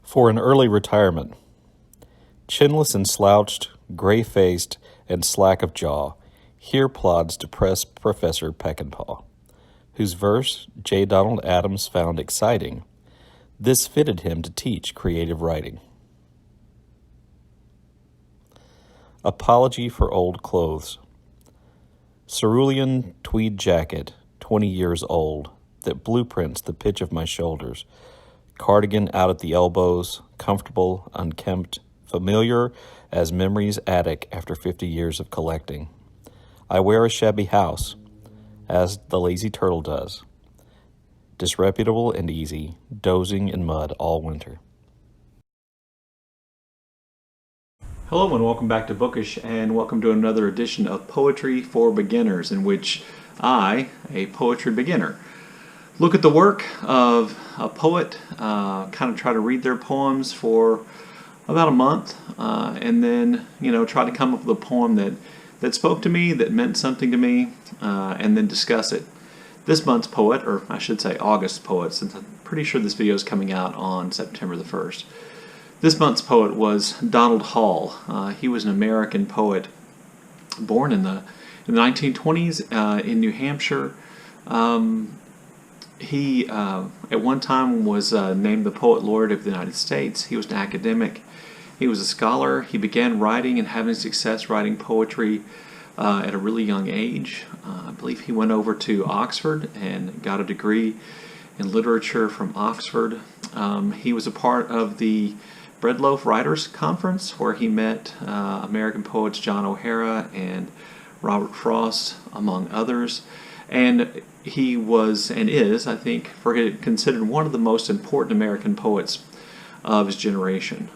For an early retirement. Chinless and slouched, gray-faced, and slack of jaw, here plods depressed Professor Peckinpah, whose verse J. Donald Adams found exciting. This fitted him to teach creative writing. Apology for old clothes. Cerulean tweed jacket, 20 years old, that blueprints the pitch of my shoulders. Cardigan out at the elbows, comfortable, unkempt, familiar as memory's attic after 50 years of collecting. I wear a shabby house, as the lazy turtle does. Disreputable and easy, dozing in mud all winter. Hello and welcome back to Bookish, and welcome to another edition of Poetry for Beginners, in which I, a poetry beginner, look at the work of a poet, kind of try to read their poems for about a month, and then try to come up with a poem that spoke to me, that meant something to me, and then discuss it. This month's poet, or I should say August poet, since I'm pretty sure this video is coming out on September the 1st. This month's poet was Donald Hall. He was an American poet born in the 1920s in New Hampshire. He, at one time, was named the Poet Laureate of the United States. He was an academic. He was a scholar. He began writing and having success writing poetry at a really young age. I believe he went over to Oxford and got a degree in literature from Oxford. He was a part of the Breadloaf Writers Conference, where he met American poets John O'Hara and Robert Frost, among others. And he was, and is, I think, considered one of the most important American poets of his generation.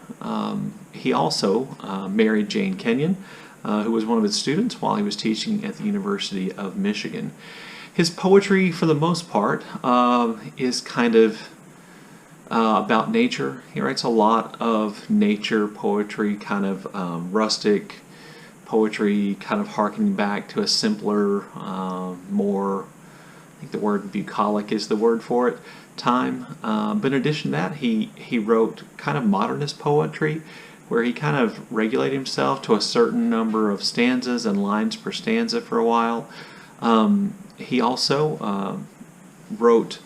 He also married Jane Kenyon, who was one of his students while he was teaching at the University of Michigan. His poetry, for the most part, is kind of about nature. He writes a lot of nature poetry, kind of rustic poetry, kind of harkening back to a simpler, more, I think the word bucolic is the word for it, time. But in addition to that, he wrote kind of modernist poetry, where he kind of regulated himself to a certain number of stanzas and lines per stanza for a while. He also wrote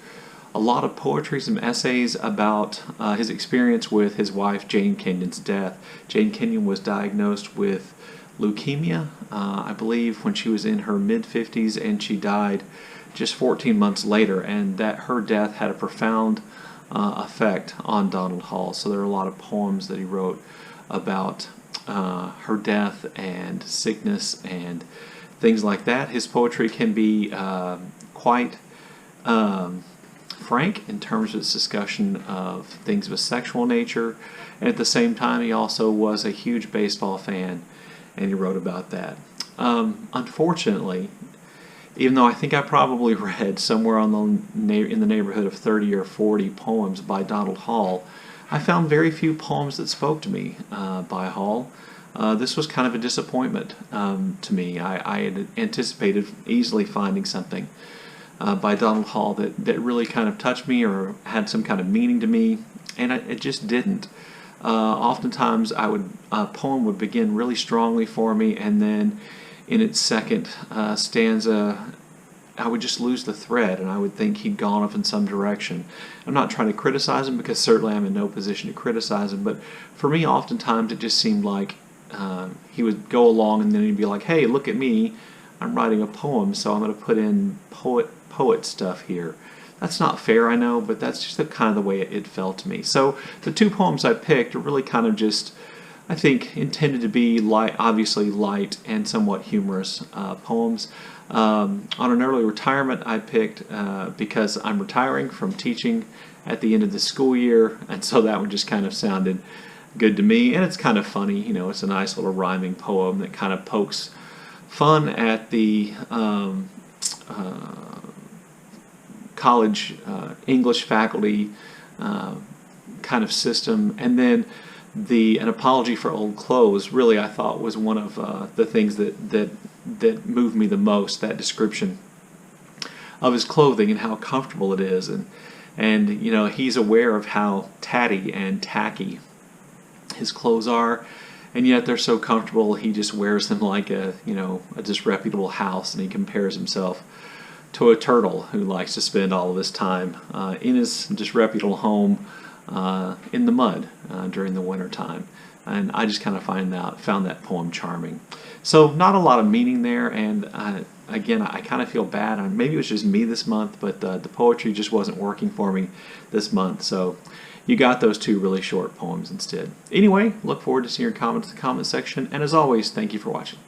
a lot of poetry, some essays about his experience with his wife Jane Kenyon's death. Jane Kenyon was diagnosed with leukemia, I believe, when she was in her mid-50s, and she died just 14 months later, and that her death had a profound effect on Donald Hall. So there are a lot of poems that he wrote about her death and sickness and things like that. His poetry can be quite frank in terms of its discussion of things of a sexual nature, and at the same time he also was a huge baseball fan, and he wrote about that. Unfortunately, even though I think I probably read somewhere in the neighborhood of 30 or 40 poems by Donald Hall, I found very few poems that spoke to me by Hall. This was kind of a disappointment to me. I had anticipated easily finding something by Donald Hall that really kind of touched me or had some kind of meaning to me, and it just didn't. Oftentimes a poem would begin really strongly for me, and then in its second stanza I would just lose the thread, and I would think he'd gone off in some direction. I'm not trying to criticize him, because certainly I'm in no position to criticize him, but for me oftentimes it just seemed like he would go along and then he'd be like, hey, look at me, I'm writing a poem, so I'm going to put in poet stuff here. That's not fair, I know, but that's just kind of the way it felt to me. So the two poems I picked are really kind of just, I think, intended to be obviously light and somewhat humorous poems. On an early retirement, I picked because I'm retiring from teaching at the end of the school year, and so that one just kind of sounded good to me, and it's kind of funny. It's a nice little rhyming poem that kind of pokes fun at the college English faculty kind of system. And then an apology for old clothes really, I thought, was one of the things that moved me the most, that description of his clothing and how comfortable it is. And And you know, he's aware of how tatty and tacky his clothes are, and yet they're so comfortable. He just wears them like a disreputable house, and he compares himself to a turtle who likes to spend all of his time in his disreputable home in the mud during the winter time. And I just kind of found that poem charming. So not a lot of meaning there, and again, I kind of feel bad. Maybe it was just me this month, but the poetry just wasn't working for me this month. So you got those two really short poems instead. Anyway, look forward to seeing your comments in the comment section, and as always, thank you for watching.